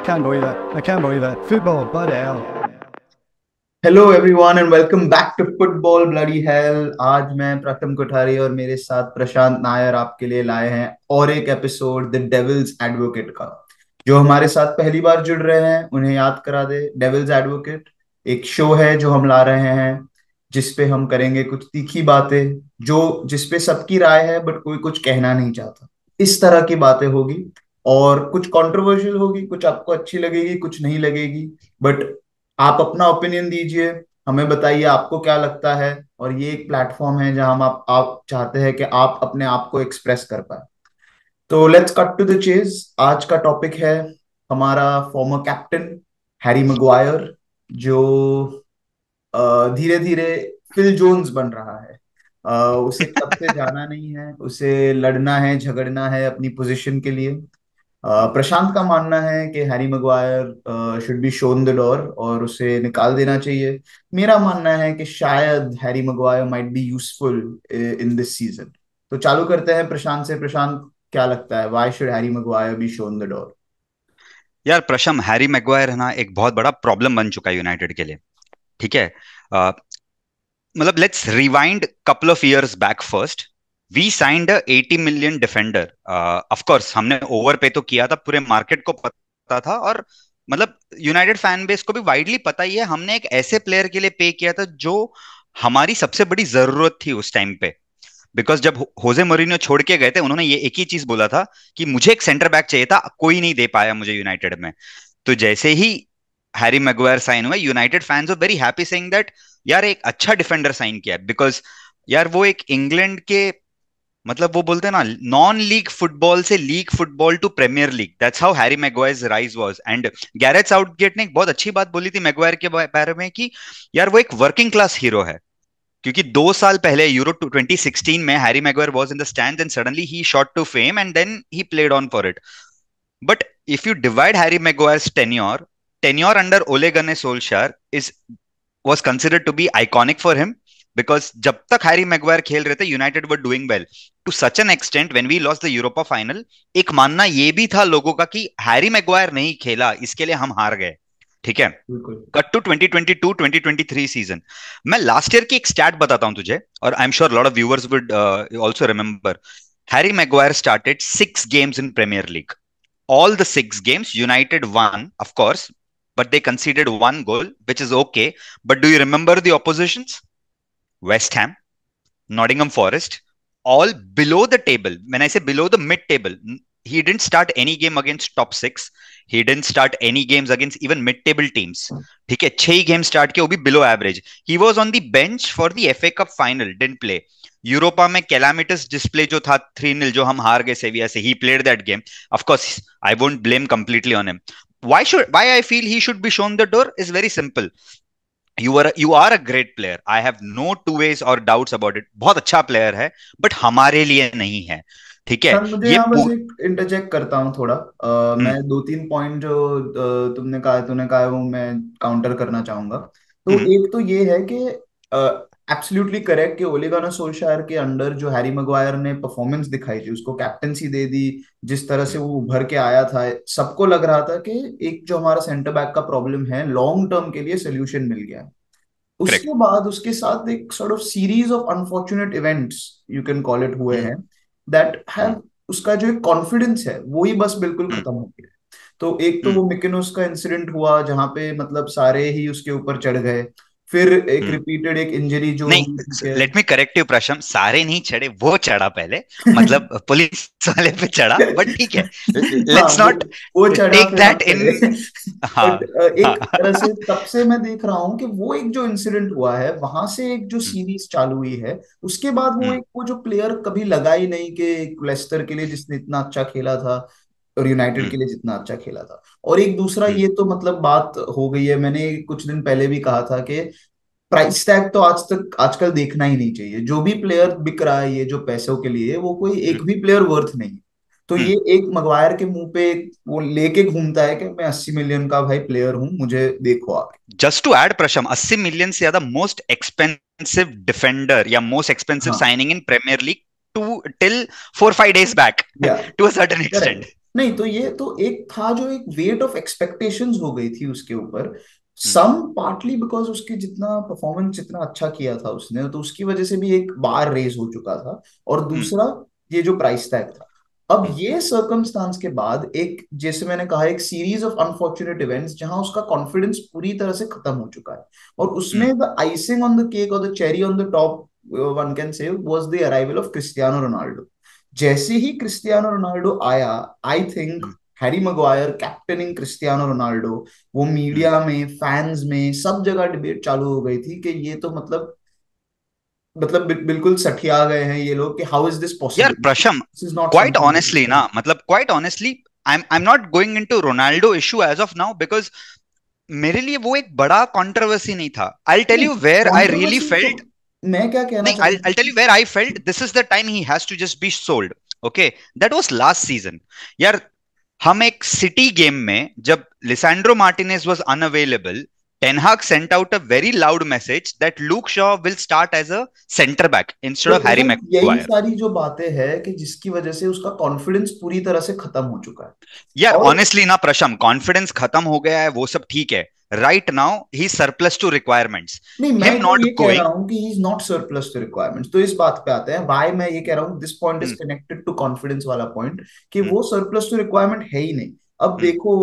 Can't believe it. I can't believe it. Football, bloody hell. Hello everyone and welcome back to football bloody hell. आज मैं प्रथम कोठारी और मेरे साथ प्रशांत नायर आपके लिए लाए हैं और एक एपिसोड द डेविल्स एडवोकेट का। जो हमारे साथ पहली बार जुड़ रहे हैं उन्हें याद करा दे, डेविल्स एडवोकेट एक शो है जो हम ला रहे हैं, जिसपे हम करेंगे कुछ तीखी बातें, जो जिसपे सबकी राय है बट कोई कुछ कहना नहीं चाहता। इस तरह की बातें होगी और कुछ कंट्रोवर्शियल होगी, कुछ आपको अच्छी लगेगी, कुछ नहीं लगेगी। बट आप अपना ओपिनियन दीजिए, हमें बताइए आपको क्या लगता है। और ये एक प्लेटफॉर्म है जहां हम आप चाहते हैं कि आप अपने आप को एक्सप्रेस कर पाए। तो let's cut to the chase. आज का टॉपिक है हमारा फॉर्मर कैप्टन हैरी मैगवायर, जो धीरे धीरे फिल जोन्स बन रहा है। उसे क्लब से जाना नहीं है, उसे लड़ना है, झगड़ना है अपनी पोजीशन के लिए। प्रशांत का मानना है कि Harry Maguire should be shown the door और उसे निकाल देना चाहिए। मेरा मानना है कि शायद Harry Maguire might be useful in this season. तो चालू करते हैं प्रशांत से। प्रशांत, क्या लगता है, why should Harry Maguire be shown the door? यार प्रशम, हैरी मैग्वायर है ना, एक बहुत बड़ा प्रॉब्लम बन चुका है यूनाइटेड के लिए। ठीक है। अ, मतलब let's rewind couple of years back first. We signed a 80 million defender. Of course हमने ओवर पे तो किया था, पूरे मार्केट को पता था, और मतलब यूनाइटेड फैन बेस को भी वाइडली पता ही है हमने एक ऐसे प्लेयर के लिए पे किया था जो हमारी सबसे बड़ी जरूरत थी उस टाइम पे। बिकॉज जब होजे मोरिन्यो छोड़ के गए थे, उन्होंने ये एक ही चीज बोला था कि मुझे एक सेंटर बैक चाहिए था, कोई नहीं दे पाया मुझे यूनाइटेड में। तो जैसे ही हैरी मैग्वायर साइन हुआ, United fans were very happy saying that यार एक अच्छा डिफेंडर साइन किया है। बिकॉज यार वो एक इंग्लैंड के, मतलब वो बोलते हैं ना, नॉन लीग फुटबॉल से league football to Premier League, that's how Harry Maguire's rise was. And Gareth Southgate ने एक बहुत अच्छी बात बोली थी मैग्वायर के बारे में कि यार वो एक वर्किंग क्लास हीरो है। क्योंकि 2 साल पहले यूरो 2016 में Harry Maguire was in the stands and suddenly he shot to fame and then he played on for it. But if you divide Harry Maguire's tenure under Ole Gunnar Solskjaer is was considered to be iconic for him, because जब तक Harry Maguire खेल रहे थे United were doing well to such an extent when we lost the Europa final. एक मानना ये भी था लोगों का कि हैरी मैग्वायर नहीं खेला, इसके लिए हम हार गए। ठीक है। बिल्कुल। Cut to 2022-2023 season. मैं लास्ट ईयर की एक स्टैट बताता हूं तुझे, और I am sure lot of viewers would also remember. Harry Maguire started 6 games in Premier League. All the 6 games, United won, of course, but they conceded one goal, which is okay. But do you remember the oppositions? West Ham, Nottingham Forest, all below the table. When I say below the mid table, he didn't start any game against top six. He didn't start any games against even mid table teams. ठीक है, 6 game start किए, वो भी below average. He was on the bench for the FA cup final, didn't play. Europa में कैलामिटस display जो था 3-0 जो हम हार गए सेविया से, he played that game. Of course I won't blame completely on him. Why I feel he should be shown the door is very simple. You are a great player. I have no two ways or doubts about it. बहुत अच्छा player है, but हमारे लिए नहीं है। ठीक है। Sir, मुझे ये यहाँ बस एक इंटरजेक्ट करता हूँ थोड़ा। मैं हम्म, दो तीन पॉइंट जो तूने कहा है वो मैं काउंटर करना चाहूंगा। तो हम्म, एक तो ये है कि एब्सोल्युटली करेक्ट कि ओले गुनार सोल्शायर के अंडर जो हैरी मैग्वायर ने परफॉर्मेंस दिखाई थी, उसको कैप्टनसी दे दी, जिस तरह से हम्म, वो उभर के आया था, सबको लग रहा था कि एक जो हमारा सेंटर बैक का प्रॉब्लम है लॉन्ग टर्म के लिए सोल्यूशन मिल गया है। करेक्ट। उसके बाद उसके साथ एक sort of series of unfortunate events, you can call it, हुए हम्म, हैं दैट हम्म, हैव उसका जो एक कॉन्फिडेंस है वो ही बस बिल्कुल हम्म, खत्म हो गया। तो एक तो हम्म, वो मिकेनोस का इंसिडेंट हुआ जहां पे मतलब सारे ही उसके ऊपर चढ़ गए। फिर एक हम्म। रिपीटेड एक इंजरी जो नहीं, हुई थी के। Let me correct you Prasham, सारे नहीं चढ़े, वो चढ़ा पहले। मतलब पुलिस वाले पे चढ़ा, बट ठीक है। हाँ, लेट्स वो नॉट वो चढ़ा टेक फिर हम दैट इन। चढ़े। बट हाँ, एक तरह हाँ, से तब से मैं देख रहा हूँ कि वो एक जो इंसिडेंट हुआ है वहां से एक जो हम्म, सीरीज चालू हुई है, उसके बाद वो हम्म, एक वो जो प्लेयर कभी लगा ही नहीं कि लेस्टर के लिए जिसने इतना अच्छा खेला था और यूनाइटेड हम्म, के लिए जितना अच्छा खेला था। और एक दूसरा हम्म, ये तो मतलब बात हो गई है, मैंने कुछ दिन पहले भी कहा था कि प्राइस टैग तो आज तक आजकल देखना ही नहीं चाहिए। जो भी प्लेयर बिक रहा है ये जो पैसों के लिए, वो कोई हम्म, एक भी प्लेयर वर्थ नहीं है। तो हम्म। ये एक मगवायर के मुंह पे वो लेके घूमता है कि मैं 80 मिलियन का भाई प्लेयर हूं, मुझे देखो आगे। Just to add Prasham, 80 million से ज्यादा मोस्ट एक्सपेंसिव डिफेंडर या मोस्ट एक्सपेंसिव हाँ, signing in Premier League to till 4-5 days back या to a certain correct. Extent. नहीं तो ये तो एक था जो एक वेट ऑफ एक्सपेक्टेशंस हो गई थी उसके ऊपर, हम्म, सम पार्टली बिकॉज उसके जितना परफॉर्मेंस जितना अच्छा किया था उसने, तो उसकी वजह से भी एक बार रेज हो चुका था। और हम्म, दूसरा ये जो प्राइस टैग था। अब हम्म, ये सर्कमस्टांस के बाद एक, जैसे मैंने कहा, एक सीरीज ऑफ अनफॉर्चुनेट इवेंट्स जहां उसका कॉन्फिडेंस पूरी तरह से खत्म हो चुका है। और उसमें hmm, the icing on the cake और the cherry on the top, one can say, was the arrival of Cristiano Ronaldo. जैसे ही क्रिस्टियानो रोनाल्डो आया, I think hmm, Harry Maguire captaining Cristiano Ronaldo, वो हम्म। मीडिया में, fans में, सब जगह डिबेट चालू हो गई थी कि ये तो मतलब बिल्कुल सठिया गए हैं ये लोग, कि हाउ इज दिस यार possible, Prasham, this is not quite honestly something. ना, मतलब quite honestly, I'm not going into Ronaldo issue as of now because मेरे लिए वो एक बड़ा कंट्रोवर्सी नहीं था. I'll tell नहीं, you where I really controversy तो felt. मैं क्या कहना नहीं, चाह रहा I'll tell you where I felt this is the time he has to just be sold. Okay, that was last season. यार, हम एक सिटी गेम में जब Lisandro Martinez was unavailable, Ten Hag sent out a very loud message that Luke Shaw will start as a centre back instead तो of Harry Prashant, यही Maguire. सारी जो बातें हैं कि जिसकी वजह से उसका कॉन्फिडेंस पूरी तरह से खत्म हो चुका है। यार और ऑनेस्टली ना प्रशम, कॉन्फिडेंस खत्म हो गया है वो सब ठीक है. Right now he surplus to requirements. नहीं, मैं हिम तो नॉट ये कह रहा गोइंग. हूँ कि he is not surplus to requirements. तो इस बात पे आते हैं व्हाई मैं ये कह रहा हूँ, this point is connected to confidence वाला पॉइंट, कि वो सरप्लस टू रिक्वायरमेंट है ही नहीं। अब देखो,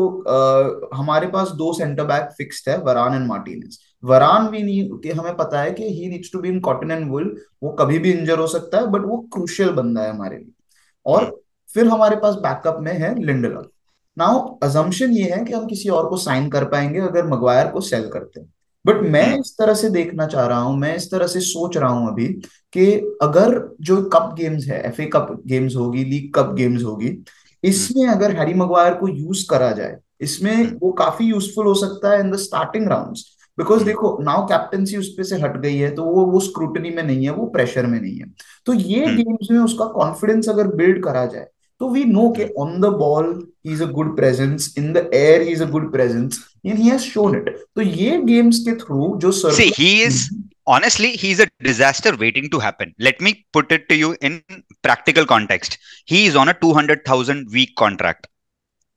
हमारे पास दो सेंटर बैक फिक्स्ड है, वरान एंड मार्टिनेज। वरान भी नहीं, कि हमें पता है कि he needs to be in cotton and wool, वो कभी भी इंजर हो सकता है, बट वो क्रूशियल बंदा है हमारे लिए। और फिर हमारे पास बैकअप में है लिंडलॉफ। नाउ अजम्पशन ये है कि हम किसी और को साइन कर पाएंगे अगर मगवायर को सेल करते हैं। बट मैं इस तरह से देखना चाह रहा हूं, मैं इस तरह से सोच रहा हूं अभी, कि अगर जो कप गेम्स है, एफए कप गेम्स होगी, लीग कप गेम्स होगी, इसमें अगर हैरी मगवायर को यूज करा जाए, इसमें वो काफी यूजफुल हो सकता है in the starting rounds. Because देखो, नाउ कैप्टनसी उस पे से हट गई है, तो वो स्क्रूटनी में नहीं है, वो प्रेशर में नहीं है। तो ये गेम्स में उसका कॉन्फिडेंस अगर बिल्ड करा जाए, तो वी नो कि on the ball he is a good presence, in the air he is a good presence, and he has shown it. तो ये गेम्स के थ्रू जो See, he surplus. is honestly, he's a disaster waiting to happen. Let me put it to you in practical context. He is on a 200,000 week contract.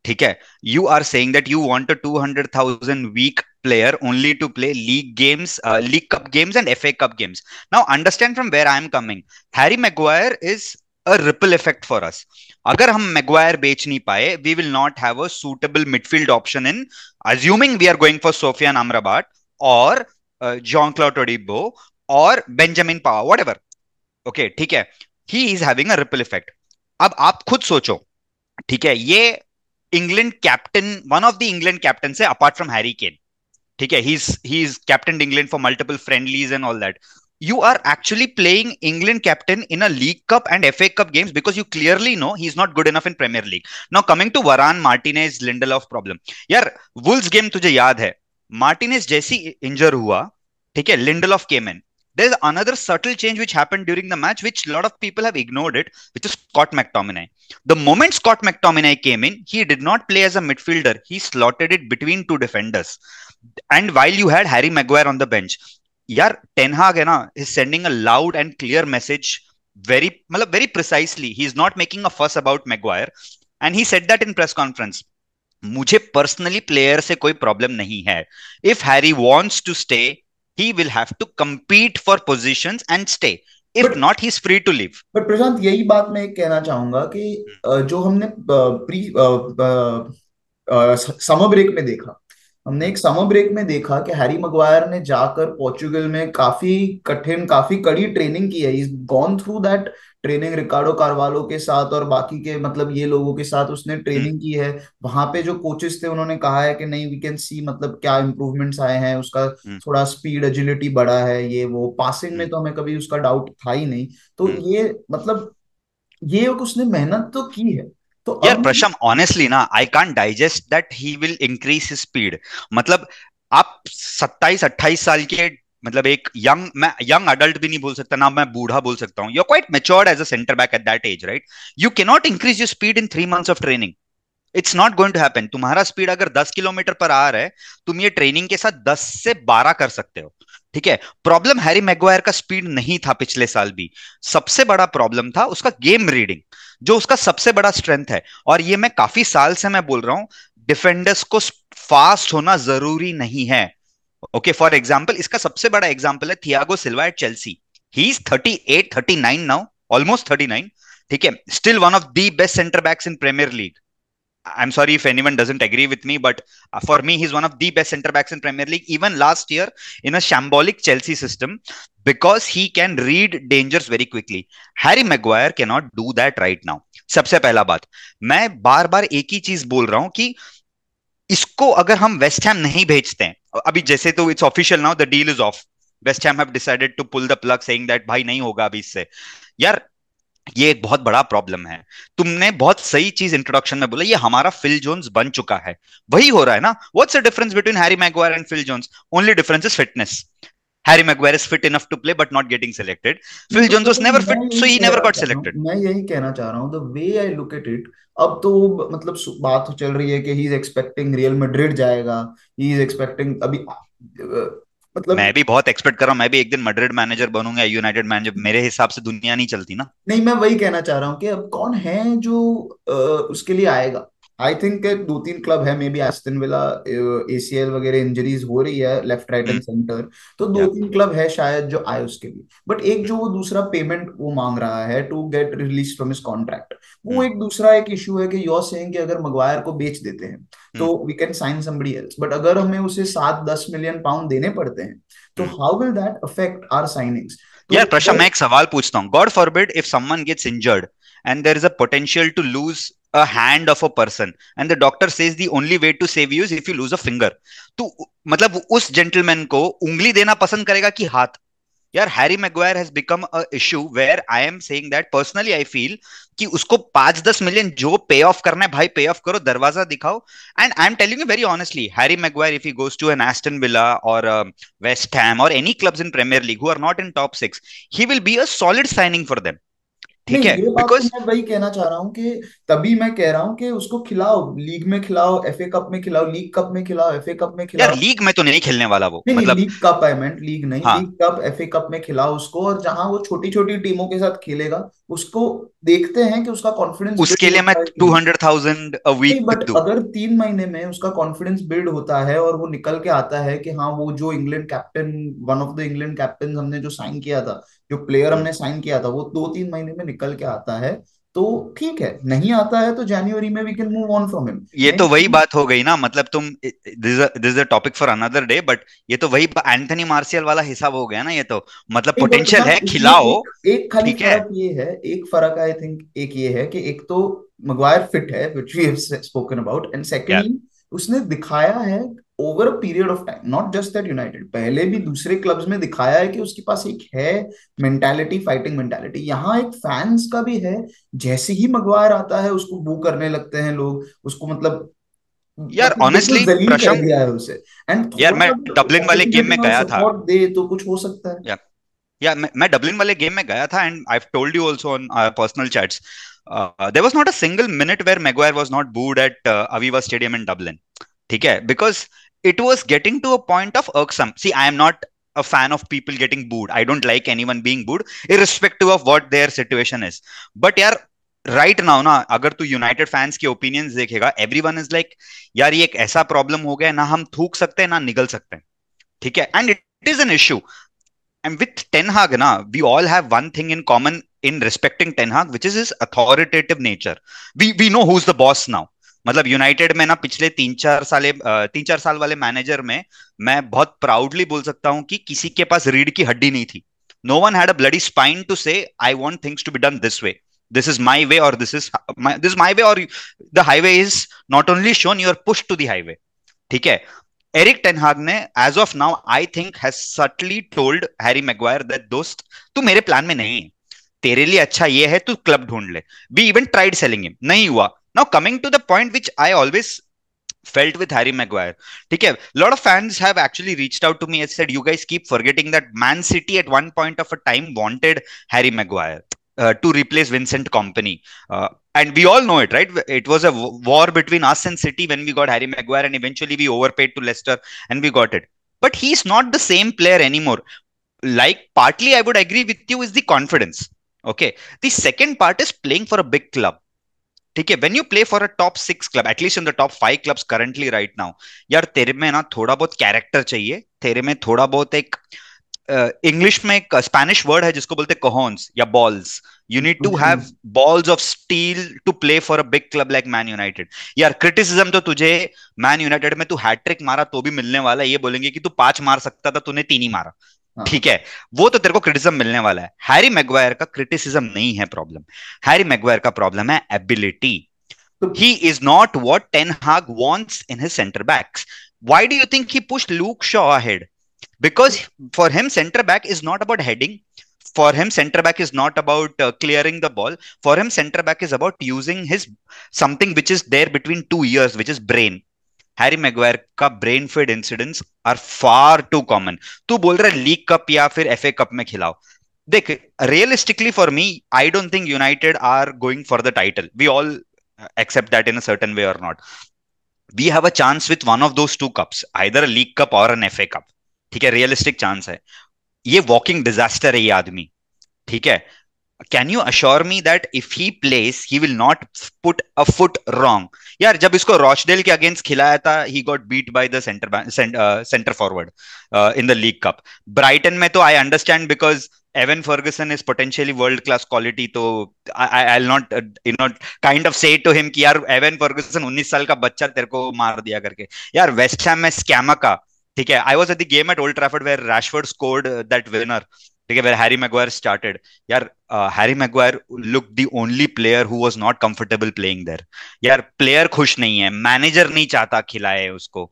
ठीक है. You are saying that you want a 200,000 week player only to play league games, league cup games and FA Cup games. Now understand from where I am coming. Harry Maguire is a ripple effect for us. अगर हम Maguire बेच नहीं पाए, we will not have a suitable midfield option in, assuming we are going for Sofian Amrabat or Jean-Claude Todibo or Benjamin Pavard, whatever. Okay, ठीक है. He is having a ripple effect. अब आप खुद सोचो, ठीक है, ये England captain, one of the England captain से अपार्ट फ्रॉम हैरी केन. ठीक है, he is captain England for multiple friendlies and all that. You are actually playing England captain in a League Cup and FA Cup games because you clearly know he's not good enough in Premier League. Now coming to Varane, Martinez, Lindelof problem. यार Wolves game तुझे याद है, Martinez जैसी इंजर हुआ, ठीक है, Lindelof came in. There's another subtle change which happened during the match, which a lot of people have ignored it, which is Scott McTominay. The moment Scott McTominay came in, he did not play as a midfielder. He slotted it between two defenders. And while you had Harry Maguire on the bench, यार ten हाग है ना, is sending a loud and clear message, very मतलब very precisely. He is not making a fuss about Maguire, and he said that in press conference. मुझे personally player से कोई problem नहीं है. If Harry wants to stay, he will have to compete for positions and stay. If but not, he's free to leave. But Prashant, यही बात मैं कहना चाहूंगा कि जो हमने प्री समर ब्रेक में देखा, हमने एक समर ब्रेक में देखा कि हैरी मगवायर ने जाकर पोर्चुगल में काफी कठिन, काफी कड़ी ट्रेनिंग की है। Is gone through that training Ricardo Carvalho के साथ और बाकी के, मतलब ये लोगों के साथ उसने ट्रेनिंग की है। वहां पे जो कोचेस थे उन्होंने कहा है कि नहीं, वी कैन सी मतलब क्या इंप्रूवमेंट्स आए हैं, उसका थोड़ा स्पीड एजिलिटी बढ़ा है, ये वो पासिंग में तो हमें कभी उसका डाउट था ही नहीं। तो ये मतलब ये उसने मेहनत तो की है। तो यार अब प्रशम, ऑनेस्टली ना, I can't digest that he will increase his speed. मतलब आप 27-28 साल के, मतलब एक यंग, मैं यंग अडल्ट भी नहीं बोल सकता ना, मैं बूढ़ा बोल सकता हूँ. You are quite matured as a centre back at that age, right? You can not increase your speed in 3 months of training. It's not going to happen. तुम्हारा स्पीड अगर 10 किलोमीटर पर आ रहा है, तुम ये ट्रेनिंग के साथ 10 से 12 कर सकते हो. ठीक है. प्रॉब्लम हैरी मैग्वायर का स्पीड नहीं था पिछले साल भी. सबसे बड़ा प्रॉब्लम था उसका गेम रीडिंग. जो उसका सबसे बड़ा स्ट्रेंथ है। और ये मैं काफी साल से मैं बोल रहा हूं, डिफेंडर्स को फास्ट होना जरूरी नहीं है। ओके, फॉर एग्जाम्पल इसका सबसे बड़ा एग्जाम्पल है Thiago Silva at Chelsea. He is 38 39 now, almost 39। ठीक है, still one of the best centre backs in Premier League. I'm sorry if anyone doesn't agree with me, but for me, he's one of the best center backs in Premier League. Even last year in a shambolic Chelsea system, because he can read dangers very quickly. Harry Maguire cannot do that right now. सबसे पहला बात, मैं बार बार एक ही चीज बोल रहा हूं कि इसको अगर हम वेस्ट हैम नहीं भेजते हैं अभी, जैसे तो it's official now, the deal is off. West Ham have decided to pull the plug saying that भाई नहीं होगा अभी इससे। यार ये एक बहुत बड़ा प्रॉब्लम है। तुमने बहुत सही चीज इंट्रोडक्शन में बोला, ये हमारा फिल जोन्स बन चुका है। वही हो रहा है ना। What's the difference between Harry Maguire and Phil Jones? Only difference is fitness. Harry Maguire is fit enough to play but not getting selected. Phil Jones was never fit, so he never got selected. मैं यही कहना चाह रहा हूँ, the way I look at it. अब तो मतलब बात चल रही है कि he is expecting Real Madrid जाएगा, ही इज एक्सपेक्टिंग अभी मतलब। मैं भी बहुत एक्सपेक्ट कर रहा हूँ, मैं भी एक दिन मैड्रिड मैनेजर बनूंगा, यूनाइटेड मैनेजर। मेरे हिसाब से दुनिया नहीं चलती ना। नहीं, मैं वही कहना चाह रहा हूँ कि अब कौन है जो उसके लिए आएगा। आई थिंक दो तीन क्लब है, may be Aston villa, ACL वगैरह इंजरीज हो रही है लेफ्ट राइट एंड सेंटर, तो दो या तीन क्लब है शायद जो आए उसके लिए। बट एक जो वो दूसरा पेमेंट वो मांग रहा है to get release from his contract, वो एक दूसरा एक इशू है कि यू सेइंग कि अगर मगवायर को बेच देते हैं तो we can sign somebody else, but अगर हमें उसे 7-10 मिलियन पाउंड देने पड़ते हैं तो how will that affect our signings? यार तो प्रशा, मैं एक सवाल पूछता हूँ। God forbid if someone gets injured and there is a potential to lose a hand of a person and the doctor says the only way to save you is if you lose a finger, तो मतलब उस gentleman को उंगली देना पसंद करेगा कि हाथ? यार Harry Maguire has become a issue where I am saying that personally I feel कि उसको 5-10 मिलियन जो पे ऑफ करना है भाई पे ऑफ करो, दरवाजा दिखाओ। And I am telling you very honestly, Harry Maguire if he goes to an Aston Villa और वेस्ट हैम और any clubs in Premier League who are not in top 6, he will be a solid signing for them. ठीक नहीं, है, ये बात तो because मैं वही कहना चाह रहा हूँ कि तभी मैं कह रहा हूँ कि उसको खिलाओ, लीग में खिलाओ, एफए कप में खिलाओ, लीग कप में खिलाओ, एफए कप में यार खिलाओ। लीग में तो नहीं खेलने वाला वो, नहीं नहीं, मतलब। लीग कप है, मैं लीग नहीं, हाँ, लीग कप एफए कप में खिलाओ उसको, और जहां वो छोटी छोटी टीमों के साथ खेलेगा उसको देखते हैं कि उसका कॉन्फिडेंस बिल्ड उसके लिए मैं होता है कि नहीं। 200,000 अ नहीं, वीक बट दूं। अगर 3 महीने में उसका कॉन्फिडेंस बिल्ड होता है और वो निकल के आता है कि हाँ, वो जो England captain, one of the England captain हमने जो साइन किया था, जो प्लेयर हमने साइन किया था, वो 2-3 महीने में निकल के आता है तो ठीक है। नहीं आता है तो जनवरी में we can move on from him. ये तो वही नहीं, बात हो गई ना, मतलब तुम, this is a topic for another day, but ये तो वही एंथनी मार्शियल वाला हिसाब हो गया ना ये तो। मतलब नहीं, बट पोटेंशियल मैं है, इसमें खिलाओ। एक खाली ठीक है। फर्क ये है, एक फर्क आई थिंक एक ये है कि एक तो मगवायर फिट है which we have spoken about, and या सेकेंडली उसने दिखाया है over a period of time, not just that United, पहले भी दूसरे क्लब्स में दिखाया है कि उसके पास एक है मेंटालिटी, फाइटिंग मेंटालिटी। यहाँ एक फैंस का भी है, जैसे ही मगवायर आता है उसको बू करने लगते हैं लोग, उसको मतलब यार बिल्कुल ऑनेस्टली जलील कर प्रशम, दिया है उसे। एंड यार थोड़ा मैं डबलिन वाले गेम में मोटिवेशनल गया था। सपोर्ट दे तो कुछ हो सकता है। या या मैं डबलिन वाले गेम में गया था and I told you also on personal chats, there was not a single minute where Maguire was not booed at Aviva stadium in Dublin. ठीक है, because it was getting to a point of irksome. See, I am not a fan of people getting booed. I don't like anyone being booed irrespective of what their situation is. But यार right now ना, अगर तू United fans के opinions देखेगा, everyone is like यार ये एक ऐसा प्रॉब्लम हो गया, ना हम थूक सकते हैं ना निगल सकते हैं। ठीक है, and it is an issue. And with Ten Hag, na, we all have one thing in common in respecting Ten Hag, which is his authoritative nature. We know who's the boss now. मतलब United में ना पिछले 3-4 साल वाले manager में मैं बहुत proudly बोल सकता हूं कि किसी के पास रीढ़ की हड्डी नहीं थी। No one had a bloody spine to say I want things to be done this way, this is my way, और दिस माय वे, और the highway is not only shown, you are push to the highway. ठीक है, Erik Ten Hag ने as of now I think has subtly told Harry Maguire that दोस्त तू मेरे plan में नहीं है, तेरे लिए अच्छा ये है तू क्लब ढूंढ ले। We even tried selling him, नहीं हुआ। Now coming to the point which I always felt with Harry Maguire. ठीक है, lot of fans have actually reached out to me and said, you guys keep forgetting that Man City at one point of a time wanted Harry Maguire to replace Vincent Kompany. And we all know it, right? It was a war between us and City when we got Harry Maguire, and eventually we overpaid to Leicester and we got it. But he's not the same player anymore. Like, partly I would agree with you is the confidence. Okay. The second part is playing for a big club. ठीक है, when you play for a top 6 club, at least in the top 5 clubs currently right now, यार तेरे में ना थोड़ा बहुत character चाहिए, तेरे में थोड़ा बहुत एक इंग्लिश में एक स्पेनिश वर्ड है जिसको बोलते कोहन्स या balls. You need to have balls of steel to play for a big club like Man United. यार क्रिटिसिज्म तो तुझे मैन यूनाइटेड में तू हैट्रिक मारा तो भी मिलने वाला है, ये बोलेंगे कि तू 5 मार सकता था, तूने 3 ही मारा. ठीक है, वो तो तेरे को क्रिटिसिज्म मिलने वाला है. हैरी मैग्वायर का क्रिटिसिज्म नहीं है प्रॉब्लम. हैरी मैग्वायर का प्रॉब्लम है ability. He is not what Ten Hag wants in his centre backs. Why do you think he pushed Luke Shaw ahead? Because for him, centre back is not about heading. For him, centre back is not about clearing the ball. For him, centre back is about using his something which is there between two ears, which is brain. Harry Maguire का brain fade incidents are far too common. तू बोल रहा है league cup या फिर FA cup में खिलाओ. देख, realistically for me, I don't think United are going for the title. We all accept that in a certain way or not. We have a chance with one of those two cups, either a league cup or an FA cup. ठीक है, realistic chance है. ये walking disaster है ये आदमी. ठीक है, can you assure me that if he plays he will not put a foot wrong? यार जब इसको रॉचडेल के अगेंस्ट खिलाया था, he got beat by the centre forward in the league cup. Brighton में तो I understand because Evan Ferguson is potentially world class quality, तो I will not kind of say to him कि यार Avon Fergusson 19 साल का बच्चा तेरे को मार दिया करके. यार वेस्ट हैम में स्कैमा का, ठीक है, I was at the game at Old Trafford where Rashford scored that winner. ठीक है, वेयर हैरी मैग्वायर स्टार्टेड. यार Harry Maguire look the only player who was not comfortable playing there. यार player खुश नहीं है, मैनेजर नहीं चाहता खिलाए उसको.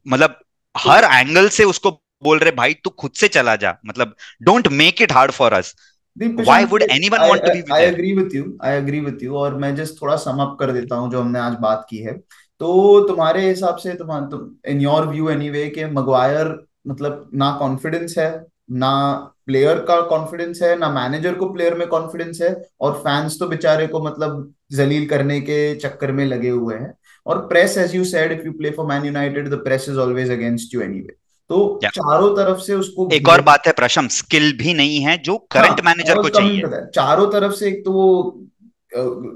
मतलब हर एंगल से उसको बोल रहे भाई तू खुद से चला जा, मतलब don't make it hard for us. Why would anyone want to be with? I agree with you. और मैं जस्ट थोड़ा सम अप कर देता हूँ जो हमने आज बात की है. तो तुम्हारे हिसाब से, इन योर व्यू एनीवे, के मगवायर मतलब ना कॉन्फिडेंस है, ना प्लेयर का कॉन्फिडेंस है, ना मैनेजर को प्लेयर में कॉन्फिडेंस है, और फैंस तो बेचारे को मतलब जलील करने के चक्कर में लगे हुए हैं. और press, as you said, if you play for Man United the press is always against you anyway. तो चारों तरफ से उसको, एक और बात है प्रशम, स्किल भी नहीं है जो करंट मैनेजर को चाहिए. चारों तरफ से एक तो वो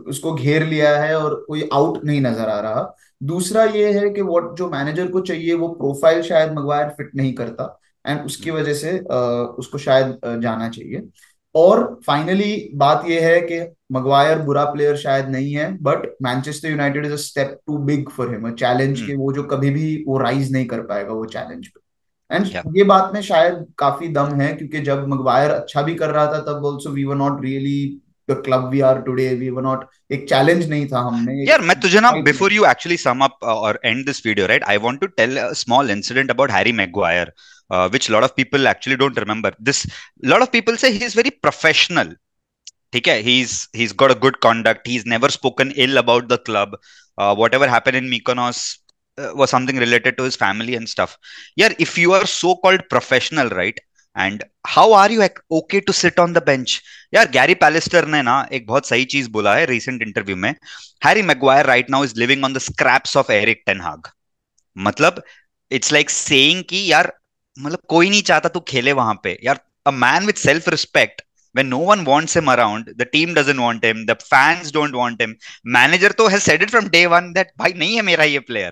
उसको घेर लिया है और कोई आउट नहीं नजर आ रहा. दूसरा ये है कि वो जो मैनेजर को चाहिए वो प्रोफाइल शायद मगवायर फिट नहीं करता, एंड उसकी वजह से उसको शायद जाना चाहिए. और फाइनली बात यह है कि मगवायर बुरा प्लेयर शायद नहीं है, but Manchester United is a step too big for him, challenge के वो जो कभी भी वो राइज नहीं कर पाएगा वो चैलेंज पे. एंड ये बात में शायद काफी दम है, क्योंकि जब मगवायर अच्छा भी कर रहा था तब also we were not really the club we are today. We were not, एक चैलेंज नहीं था हमने. यार मैं तुझे ना, before you actually sum up और and this video, right, I want to tell a small incident about Harry Maguire, which a lot of people actually don't remember. This, a lot of people say he is very professional. ठीक है, he's got a good conduct. He's never spoken ill about the club. Whatever happened in Mykonos was something related to his family and stuff. Yeah, if you are so called professional, right, and how are you okay to sit on the bench? यार Gary पैलिस्टर ने ना एक बहुत सही चीज बोला है recent interview में. Harry Maguire right now is living on the scraps of Erik ten हाग. मतलब इट्स लाइक सेइंग कि यार, मतलब कोई नहीं चाहता तू खेले वहां पे. यार a man with self respect, when no one wants him around, the team doesn't want him, the fans don't want him, manager तो has said it from day one that भाई नहीं है मेरा ये player.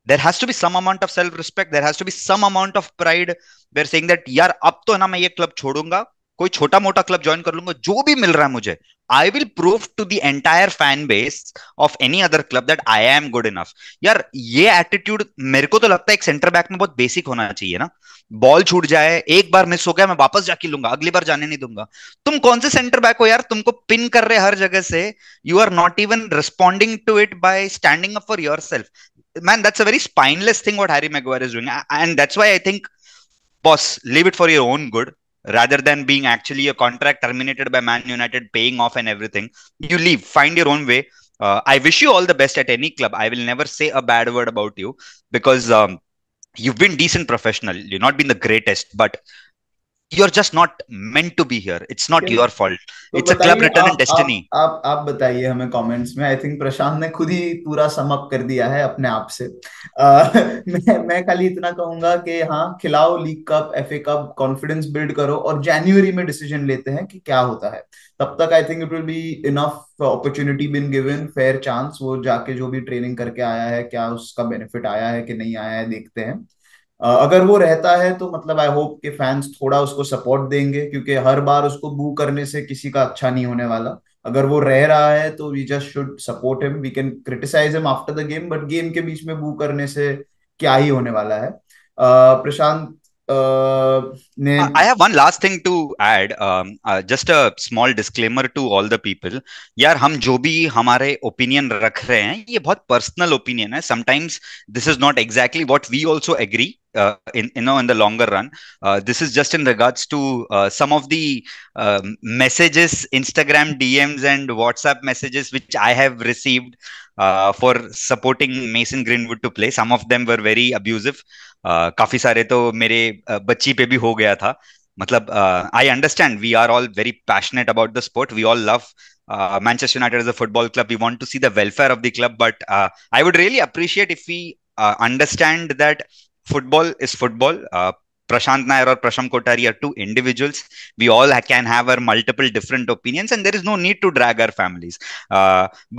There has to be some amount of self respect, there has to be some amount of pride. They're saying that यार अब तो ना मैं ये क्लब छोड़ूंगा, कोई छोटा मोटा क्लब ज्वाइन कर लूंगा, जो भी मिल रहा है मुझे, I will prove to the entire fan base of any other club that I am good enough. यार ये एटीट्यूड मेरे को तो लगता है एक सेंटर बैक में बहुत बेसिक होना चाहिए ना. बॉल छूट जाए, एक बार मिस हो गया, मैं वापस जाके लूंगा, अगली बार जाने नहीं दूंगा. तुम कौन से सेंटर बैक हो यार, तुमको पिन कर रहे हर जगह से. You are not even responding to it by standing up for yourself. Man, that's a very spineless thing what Harry Maguire is doing, and that's why I think, boss, leave it for your own good rather than being actually a contract terminated by Man United paying off and everything. You leave, find your own way. I wish you all the best at any club. I will never say a bad word about you because you've been decent professional. You've not been the greatest, but you're just not meant to be here. It's not your fault. तो It's a club बताइए, written in आप destiny. आप बताइए हमें comments में। I think प्रशांत ने खुद ही पूरा सम अप कर दिया है अपने आप से। मैं खाली इतना कहूंगा कि हाँ, खिलाओ league cup, FA cup, confidence build करो और जनवरी में डिसीजन लेते हैं कि क्या होता है। तब तक I think it will be enough opportunity been given, fair chance. वो जाके जो भी ट्रेनिंग करके आया है, क्या उसका बेनिफिट आया है कि नहीं आया है, देखते हैं। अगर वो रहता है तो मतलब आई होप के फैंस थोड़ा उसको सपोर्ट देंगे, क्योंकि हर बार उसको बू करने से किसी का अच्छा नहीं होने वाला। अगर वो रह रहा है तो we just should support him. We can criticise him after the game, but game के बीच में बू करने से क्या ही होने वाला है। प्रशांत ने I have one last thing to add. Just a small disclaimer to all the people. यार, हम जो भी हमारे ओपिनियन रख रहे हैं, ये बहुत पर्सनल ओपिनियन है. Sometimes this is not exactly what we also agree. In the longer run, this is just in regards to some of the messages, Instagram DMs and WhatsApp messages which I have received for supporting Mason Greenwood to play. Some of them were very abusive. काफी सारे तो मेरे बच्ची पे भी हो गया था. मतलब I understand, we are all very passionate about the sport, we all love Manchester United as a football club. We want to see the welfare of the club, but I would really appreciate if we understand that football is football. Prashant Nair or Prasham Kotari are two individuals. We all can have our multiple different opinions, and there is no need to drag our families.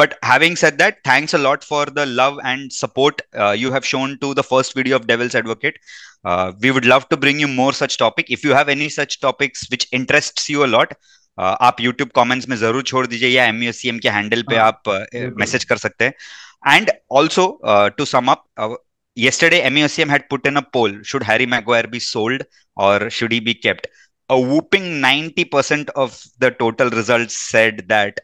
But having said that, thanks a lot for the love and support you have shown to the first video of Devil's Advocate. We would love to bring you more such topic. If you have any such topics which interests you a lot, आप YouTube comments में जरूर छोड़ दीजिए, या MUSCM के handle पे हाँ, आप मैसेज कर सकते हैं. And also, to sum up, yesterday MUSCM had put in a poll: should Harry Maguire be sold or should he be kept? A whooping 90% of the total results said that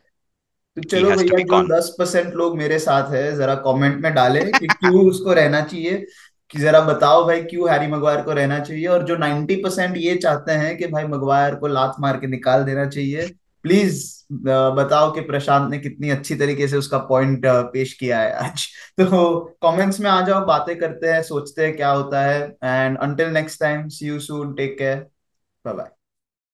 तो he चलो has to भैया, be जो gone. 10% लोग मेरे साथ है, जरा comment में डालें कि क्यों उसको रहना चाहिए। कि जरा बताओ भाई, क्यों हैरी मगवायर को रहना चाहिए। और जो 90% ये चाहते हैं कि भाई मगवायर को लात मार के निकाल देना चाहिए, प्लीज बताओ कि प्रशांत ने कितनी अच्छी तरीके से उसका पॉइंट पेश किया है आज। तो कमेंट्स में आ जाओ, बातें करते हैं, सोचते हैं क्या होता है। And until next time, see you soon, take care, bye bye.